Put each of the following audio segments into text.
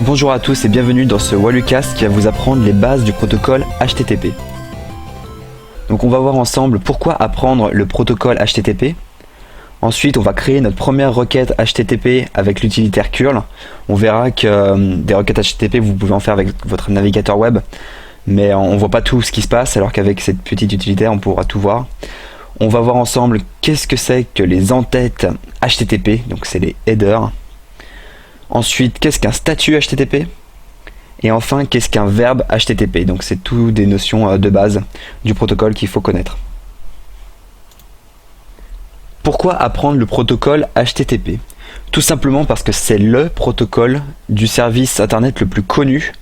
Bonjour à tous et bienvenue dans ce Walucast qui va vous apprendre les bases du protocole HTTP. Donc on va voir ensemble pourquoi apprendre le protocole HTTP. Ensuite on va créer notre première requête HTTP avec l'utilitaire curl. On verra que des requêtes HTTP vous pouvez en faire avec votre navigateur web, mais on voit pas tout ce qui se passe, alors qu'avec cette petite utilitaire on pourra tout voir. On va voir ensemble qu'est-ce que c'est que les entêtes HTTP, donc c'est les headers. Ensuite, qu'est-ce qu'un statut HTTP? Et enfin, qu'est-ce qu'un verbe HTTP? Donc c'est tout des notions de base du protocole qu'il faut connaître. Pourquoi apprendre le protocole HTTP? Tout simplement parce que c'est le protocole du service internet le plus connu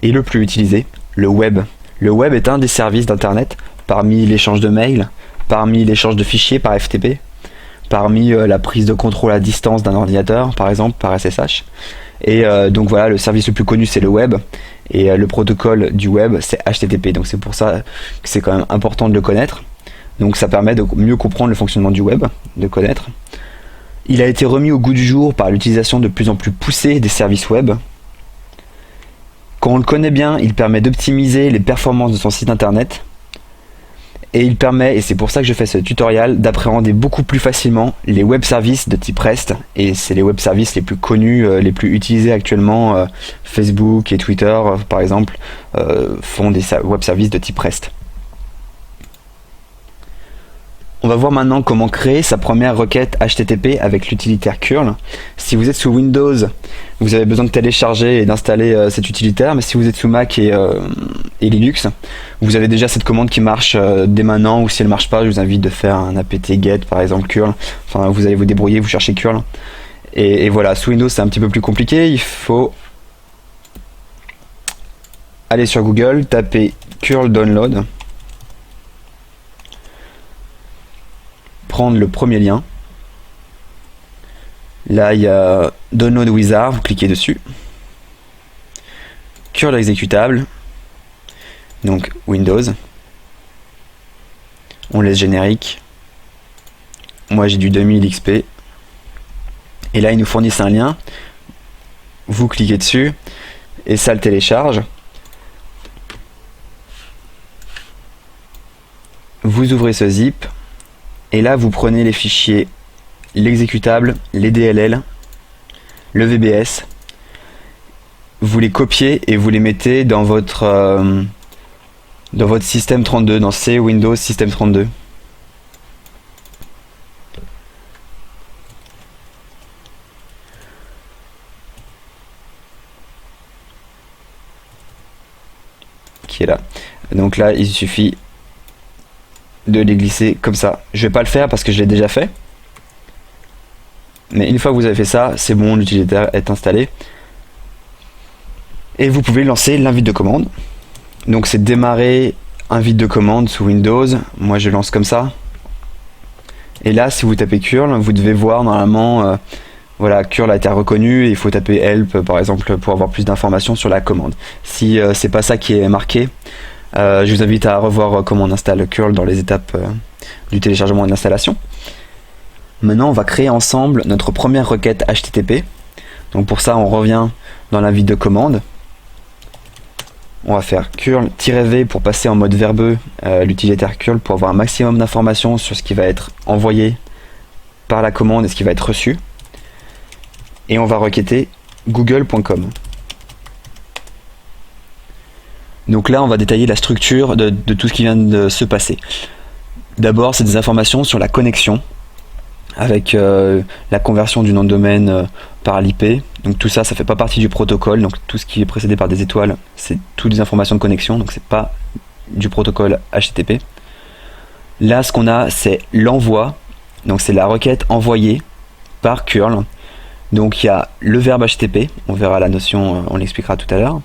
et le plus utilisé, le web. Le web est un des services d'internet parmi l'échange de mails, parmi l'échange de fichiers par FTP, parmi la prise de contrôle à distance d'un ordinateur, par exemple par SSH. Et donc voilà, le service le plus connu c'est le web, et le protocole du web c'est HTTP. Donc c'est pour ça que c'est quand même important de le connaître. Donc ça permet de mieux comprendre le fonctionnement du web, de connaître. Il a été remis au goût du jour par l'utilisation de plus en plus poussée des services web. Quand on le connaît bien, il permet d'optimiser les performances de son site internet. Et il permet, et c'est pour ça que je fais ce tutoriel, d'appréhender beaucoup plus facilement les web services de type REST. Et c'est les web services les plus connus, les plus utilisés actuellement. Facebook et Twitter, par exemple, font des web services de type REST. On va voir maintenant comment créer sa première requête HTTP avec l'utilitaire curl. Si vous êtes sous Windows, vous avez besoin de télécharger et d'installer cet utilitaire, mais si vous êtes sous Mac et Linux, vous avez déjà cette commande qui marche dès maintenant, ou si elle ne marche pas, je vous invite de faire un apt-get par exemple curl. Enfin, vous allez vous débrouiller, vous cherchez curl. Et voilà, sous Windows c'est un petit peu plus compliqué, il faut aller sur Google, taper curl download, prendre le premier lien. Là il y a Download Wizard, vous cliquez dessus. Curl exécutable, donc Windows. On laisse générique. Moi j'ai du 2000 XP. Et là ils nous fournissent un lien. Vous cliquez dessus et ça le télécharge. Vous ouvrez ce zip. Et là, vous prenez les fichiers, l'exécutable, les DLL, le VBS, vous les copiez et vous les mettez dans votre système 32, dans C Windows System 32. Qui est là. Donc là, il suffit de les glisser comme ça. Je vais pas le faire parce que je l'ai déjà fait, mais une fois que vous avez fait ça, c'est bon, l'utilitaire est installé et vous pouvez lancer l'invite de commande. Donc c'est démarrer invite de commande sous Windows. Moi je lance comme ça, et là si vous tapez curl, vous devez voir normalement voilà, curl a été reconnu, et il faut taper help par exemple pour avoir plus d'informations sur la commande. Si c'est pas ça qui est marqué, je vous invite à revoir comment on installe curl dans les étapes du téléchargement et de l'installation. Maintenant on va créer ensemble notre première requête HTTP. Donc pour ça on revient dans l'invite de commande. On va faire curl-v pour passer en mode verbeux l'utilitaire curl pour avoir un maximum d'informations sur ce qui va être envoyé par la commande et ce qui va être reçu. Et on va requêter google.com. Donc là on va détailler la structure de tout ce qui vient de se passer. D'abord c'est des informations sur la connexion, avec la conversion du nom de domaine par l'IP. Donc tout ça, ça fait pas partie du protocole, donc tout ce qui est précédé par des étoiles, c'est toutes des informations de connexion, donc c'est pas du protocole HTTP. Là ce qu'on a c'est l'envoi, donc c'est la requête envoyée par curl. Donc il y a le verbe HTTP, on verra la notion, on l'expliquera tout à l'heure.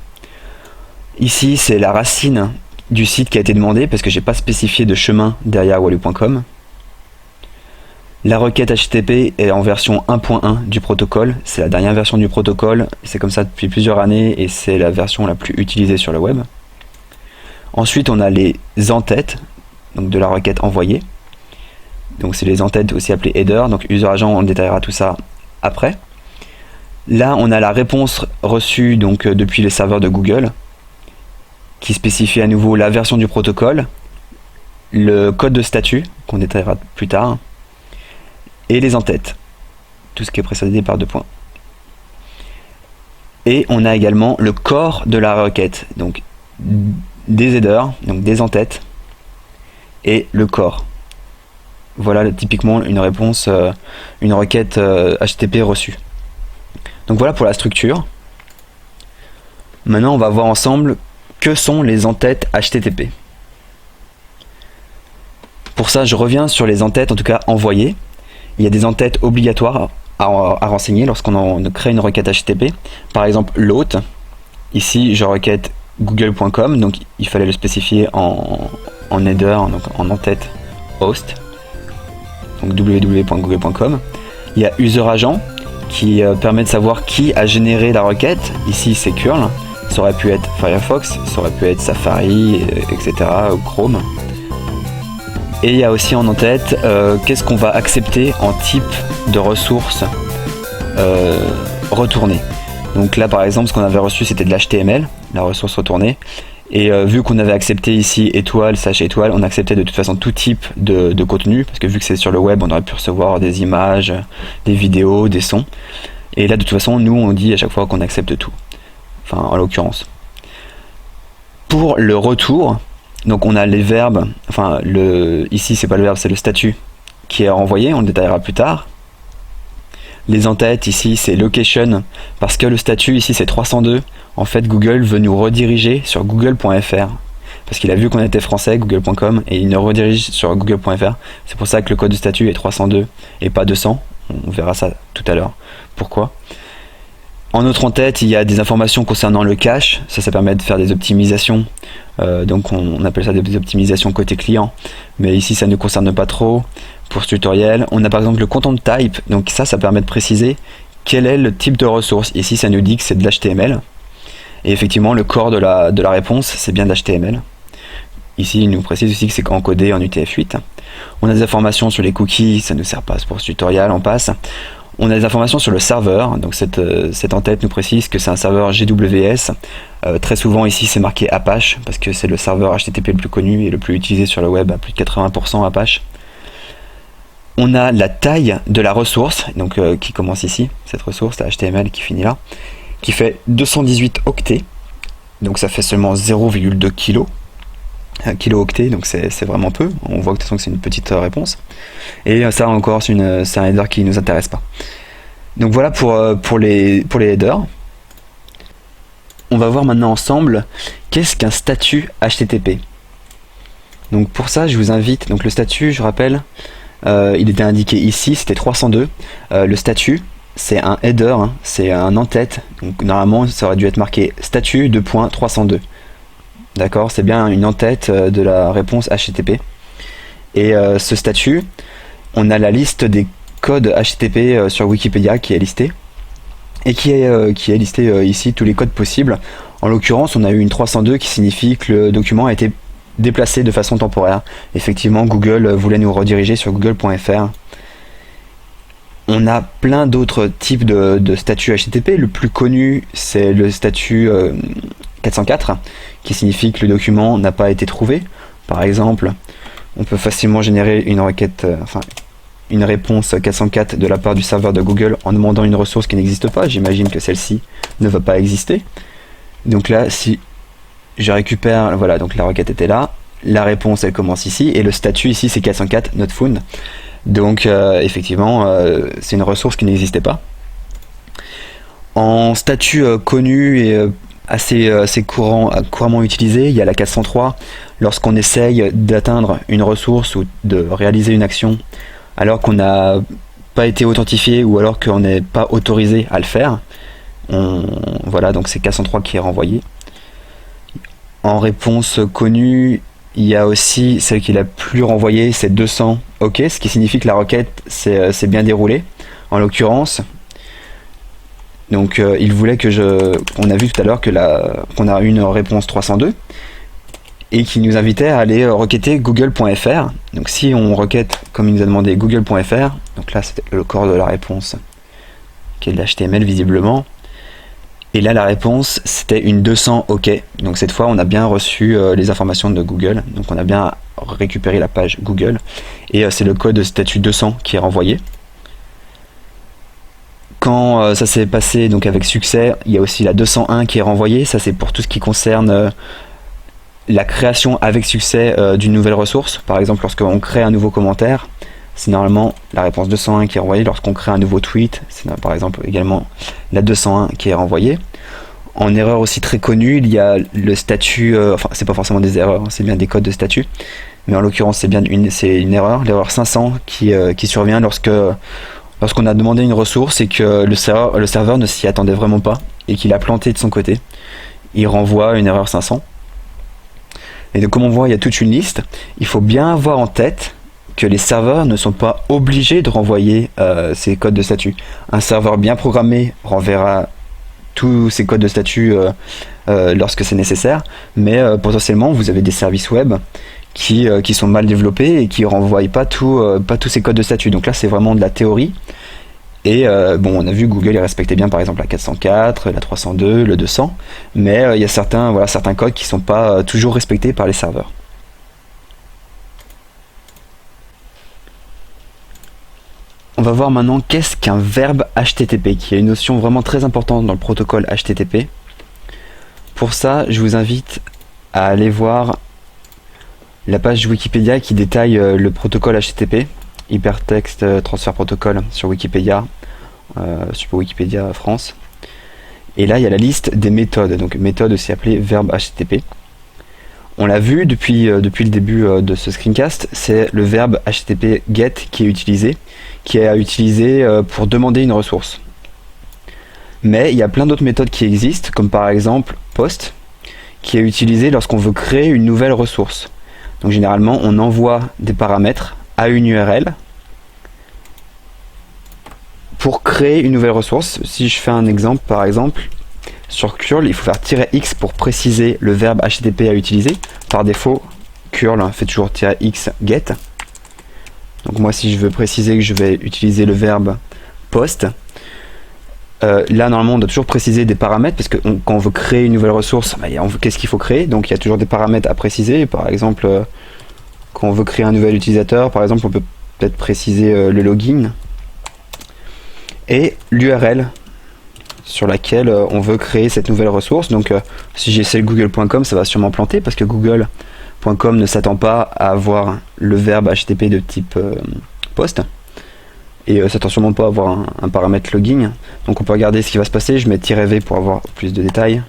Ici c'est la racine du site qui a été demandé, parce que j'ai pas spécifié de chemin derrière walu.com. La requête HTTP est en version 1.1 du protocole, c'est la dernière version du protocole, c'est comme ça depuis plusieurs années et c'est la version la plus utilisée sur le web. Ensuite on a les entêtes, donc de la requête envoyée. Donc c'est les entêtes aussi appelées header, donc user agent, on détaillera tout ça après. Là on a la réponse reçu donc depuis les serveurs de Google, qui spécifie à nouveau la version du protocole, le code de statut, qu'on détaillera plus tard, et les en-têtes, tout ce qui est précédé par 2 points. Et on a également le corps de la requête, donc des headers, donc des en-têtes, et le corps. Voilà typiquement une réponse, une requête HTTP reçue. Donc voilà pour la structure. Maintenant on va voir ensemble que sont les en-têtes HTTP. Pour ça je reviens sur les en-têtes, en tout cas envoyées. Il y a des en-têtes obligatoires à renseigner lorsqu'on crée une requête HTTP. Par exemple l'hôte. Ici je requête google.com, donc il fallait le spécifier en header, donc en en-tête host, donc www.google.com. Il y a user agent qui permet de savoir qui a généré la requête. Ici c'est curl, ça aurait pu être Firefox, ça aurait pu être Safari, etc. ou Chrome. Et il y a aussi en en-tête qu'est-ce qu'on va accepter en type de ressources retournées. Donc là par exemple ce qu'on avait reçu c'était de l'HTML, la ressource retournée, et vu qu'on avait accepté ici étoile, étoile, on acceptait de toute façon tout type de contenu, parce que vu que c'est sur le web on aurait pu recevoir des images, des vidéos, des sons, et là de toute façon nous on dit à chaque fois qu'on accepte tout, enfin en l'occurrence. Pour le retour, donc on a les verbes, enfin ici c'est pas le verbe, c'est le statut qui est renvoyé, on le détaillera plus tard. Les en-têtes ici c'est location, parce que le statut ici c'est 302, en fait Google veut nous rediriger sur google.fr, parce qu'il a vu qu'on était français, google.com, et il nous redirige sur google.fr, c'est pour ça que le code de statut est 302 et pas 200, on verra ça tout à l'heure, pourquoi. En autre en-tête, il y a des informations concernant le cache, ça permet de faire des optimisations, donc on appelle ça des optimisations côté client, mais ici ça ne concerne pas trop. Pour ce tutoriel, on a par exemple le content type, donc ça permet de préciser quel est le type de ressource. Ici ça nous dit que c'est de l'HTML, et effectivement le corps de la réponse c'est bien de l'HTML. Ici il nous précise aussi que c'est encodé en UTF-8. On a des informations sur les cookies, ça ne nous sert pas pour ce tutoriel, on passe. On a des informations sur le serveur, donc cette en-tête nous précise que c'est un serveur GWS. Très souvent ici c'est marqué Apache, parce que c'est le serveur HTTP le plus connu et le plus utilisé sur le web, à plus de 80% Apache. On a la taille de la ressource, donc qui commence ici, cette ressource, la HTML qui finit là, qui fait 218 octets, donc ça fait seulement 0,2 kg. Kilo-octets, donc c'est vraiment peu, on voit que de toute façon c'est une petite réponse, et ça encore c'est un header qui ne nous intéresse pas. Donc voilà pour les headers. On va voir maintenant ensemble qu'est-ce qu'un statut HTTP. Donc pour ça je vous invite, donc le statut je rappelle, il était indiqué ici, c'était 302, le statut c'est un header, hein, c'est un en-tête, donc normalement ça aurait dû être marqué statut 2.302. D'accord, c'est bien une en-tête de la réponse HTTP. Et ce statut, on a la liste des codes HTTP sur Wikipédia qui est listée. Et qui est listé ici tous les codes possibles. En l'occurrence, on a eu une 302 qui signifie que le document a été déplacé de façon temporaire. Effectivement, Google voulait nous rediriger sur google.fr. On a plein d'autres types de statuts HTTP. Le plus connu, c'est le statut 404, qui signifie que le document n'a pas été trouvé. Par exemple, on peut facilement générer une requête, une réponse 404 de la part du serveur de Google en demandant une ressource qui n'existe pas. J'imagine que celle-ci ne va pas exister. Donc là, si je récupère, voilà, donc la requête était là, la réponse elle commence ici, et le statut ici c'est 404 not found. Donc effectivement, c'est une ressource qui n'existait pas. En statut connu et assez couramment utilisé, il y a la 403. Lorsqu'on essaye d'atteindre une ressource ou de réaliser une action alors qu'on n'a pas été authentifié ou alors qu'on n'est pas autorisé à le faire, voilà, donc c'est 403 qui est renvoyé. En réponse connue, il y a aussi celle qui est la plus renvoyée, c'est 200 OK, ce qui signifie que la requête s'est bien déroulée. En l'occurrence, donc il voulait qu'on a vu tout à l'heure qu'on a eu une réponse 302 et qui nous invitait à aller requêter google.fr. Donc si on requête comme il nous a demandé google.fr, donc là c'était le corps de la réponse qui est de l'HTML visiblement, Et là la réponse c'était une 200 OK. Donc cette fois on a bien reçu les informations de Google, donc on a bien récupéré la page Google, et c'est le code statut 200 qui est renvoyé. Quand ça s'est passé donc avec succès, il y a aussi la 201 qui est renvoyée. Ça c'est pour tout ce qui concerne la création avec succès d'une nouvelle ressource. Par exemple, lorsqu'on crée un nouveau commentaire, c'est normalement la réponse 201 qui est renvoyée. Lorsqu'on crée un nouveau tweet, c'est par exemple également la 201 qui est renvoyée. En erreur aussi très connue, il y a le statut, enfin c'est pas forcément des erreurs, c'est bien des codes de statut, mais en l'occurrence c'est bien une erreur, l'erreur 500 qui survient lorsqu'on a demandé une ressource et que le serveur ne s'y attendait vraiment pas et qu'il a planté de son côté. Il renvoie une erreur 500. Et donc comme on voit, il y a toute une liste. Il faut bien avoir en tête que les serveurs ne sont pas obligés de renvoyer ces codes de statut. Un serveur bien programmé renverra tous ces codes de statut lorsque c'est nécessaire, mais potentiellement vous avez des services web qui sont mal développés et qui renvoient pas tous ces codes de statut. Donc là c'est vraiment de la théorie. Et bon, on a vu Google il respectait bien par exemple la 404, la 302, le 200, mais il y a certains codes qui sont pas toujours respectés par les serveurs. On va voir maintenant qu'est-ce qu'un verbe HTTP, qui est une notion vraiment très importante dans le protocole HTTP. Pour ça, je vous invite à aller voir la page Wikipédia qui détaille le protocole HTTP, Hypertext Transfer Protocol sur Wikipédia, sur Wikipédia France. Et là, il y a la liste des méthodes, donc méthode aussi appelée verbe HTTP. On l'a vu depuis le début de ce screencast, c'est le verbe HTTP GET qui est à utiliser pour demander une ressource. Mais il y a plein d'autres méthodes qui existent, comme par exemple POST, qui est utilisé lorsqu'on veut créer une nouvelle ressource. Donc généralement, on envoie des paramètres à une URL pour créer une nouvelle ressource. Si je fais un exemple, par exemple, sur curl, il faut faire -x pour préciser le verbe HTTP à utiliser. Par défaut, curl fait toujours -x get. Donc moi, si je veux préciser que je vais utiliser le verbe post, là normalement on doit toujours préciser des paramètres, parce que quand on veut créer une nouvelle ressource, qu'est-ce qu'il faut créer? Donc il y a toujours des paramètres à préciser. Par exemple, quand on veut créer un nouvel utilisateur, par exemple, on peut peut-être préciser le login et l'URL sur laquelle on veut créer cette nouvelle ressource. Donc si j'essaie le google.com, ça va sûrement planter parce que google.com ne s'attend pas à avoir le verbe HTTP de type post, et s'attend sûrement pas à avoir un paramètre login. Donc on peut regarder ce qui va se passer. Je mets -v pour avoir plus de détails.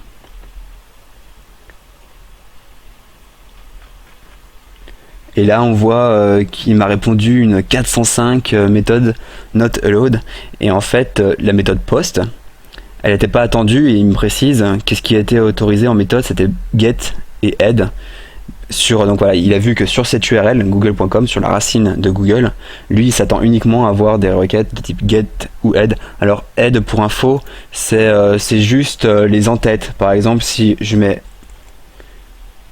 Et là on voit qu'il m'a répondu une 405 méthode not allowed, et en fait la méthode post elle n'était pas attendue, et il me précise qu'est-ce qui a été autorisé en méthode, c'était get et head. Donc voilà, il a vu que sur cette URL, google.com, sur la racine de Google, lui il s'attend uniquement à avoir des requêtes de type get ou head. Alors head, pour info, c'est juste les en-têtes. Par exemple, si je mets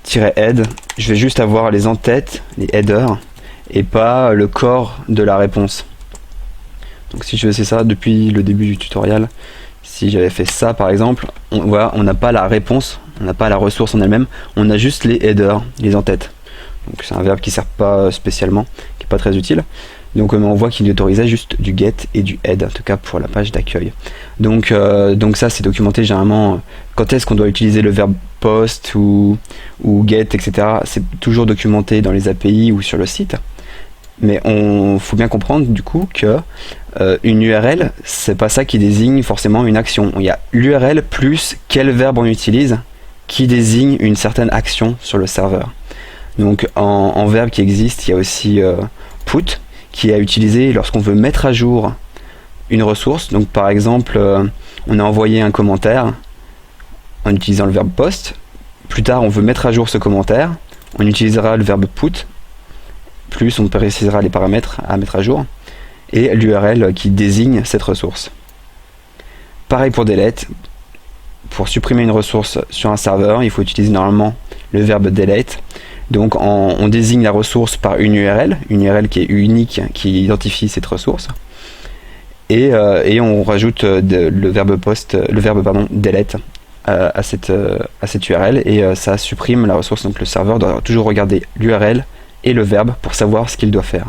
-head, je vais juste avoir les en-têtes, les headers, et pas le corps de la réponse. Donc si je faisais ça depuis le début du tutoriel, si j'avais fait ça par exemple, on n'a pas la réponse, on n'a pas la ressource en elle-même, on a juste les headers, les en-têtes. Donc c'est un verbe qui ne sert pas spécialement, qui n'est pas très utile. Donc on voit qu'il autorisait juste du get et du head, en tout cas pour la page d'accueil. Donc ça c'est documenté généralement quand est-ce qu'on doit utiliser le verbe post ou get, etc. C'est toujours documenté dans les API ou sur le site. Mais faut bien comprendre du coup que une URL, c'est pas ça qui désigne forcément une action. Il y a l'URL plus quel verbe on utilise qui désigne une certaine action sur le serveur. Donc en verbe qui existe, il y a aussi put, qui est à utiliser lorsqu'on veut mettre à jour une ressource. Donc par exemple, on a envoyé un commentaire en utilisant le verbe post. Plus tard, on veut mettre à jour ce commentaire, on utilisera le verbe put, plus on précisera les paramètres à mettre à jour, et l'URL qui désigne cette ressource. Pareil pour delete. Pour supprimer une ressource sur un serveur, il faut utiliser normalement le verbe delete. Donc on désigne la ressource par une URL qui est unique, qui identifie cette ressource. et on rajoute le verbe delete à cette URL, et ça supprime la ressource. Donc le serveur doit toujours regarder l'URL et le verbe pour savoir ce qu'il doit faire.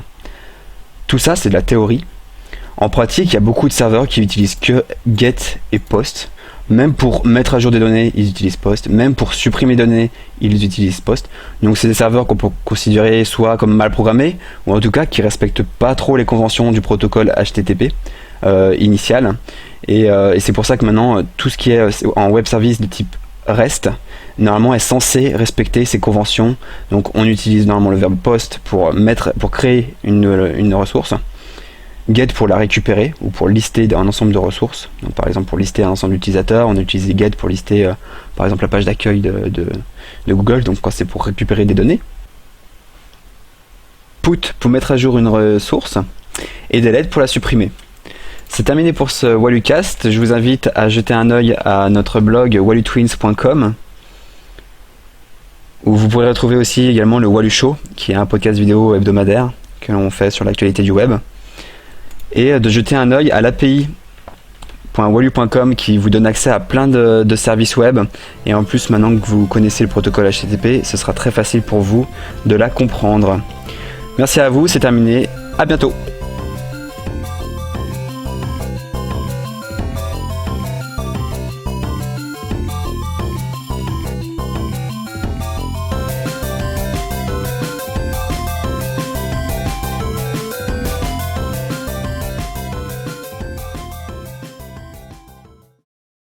Tout ça, c'est de la théorie. En pratique, il y a beaucoup de serveurs qui utilisent que get et post. Même pour mettre à jour des données, ils utilisent post. Même pour supprimer des données, ils utilisent post. Donc c'est des serveurs qu'on peut considérer soit comme mal programmés, ou en tout cas qui respectent pas trop les conventions du protocole HTTP initial. Et c'est pour ça que maintenant, tout ce qui est en web service de type REST, normalement est censé respecter ces conventions. Donc on utilise normalement le verbe post pour créer une ressource, get pour la récupérer ou pour lister un ensemble de ressources. Donc par exemple pour lister un ensemble d'utilisateurs, on utilise get pour lister par exemple la page d'accueil de Google, donc quand c'est pour récupérer des données. Put pour mettre à jour une ressource, et delete pour la supprimer. C'est terminé pour ce WaluCast. Je vous invite à jeter un œil à notre blog walutwins.com, où vous pourrez retrouver aussi également le Walu Show, qui est un podcast vidéo hebdomadaire que l'on fait sur l'actualité du web, et de jeter un œil à l'API.walu.com qui vous donne accès à plein de services web, et en plus maintenant que vous connaissez le protocole HTTP, ce sera très facile pour vous de la comprendre. Merci à vous, c'est terminé, à bientôt.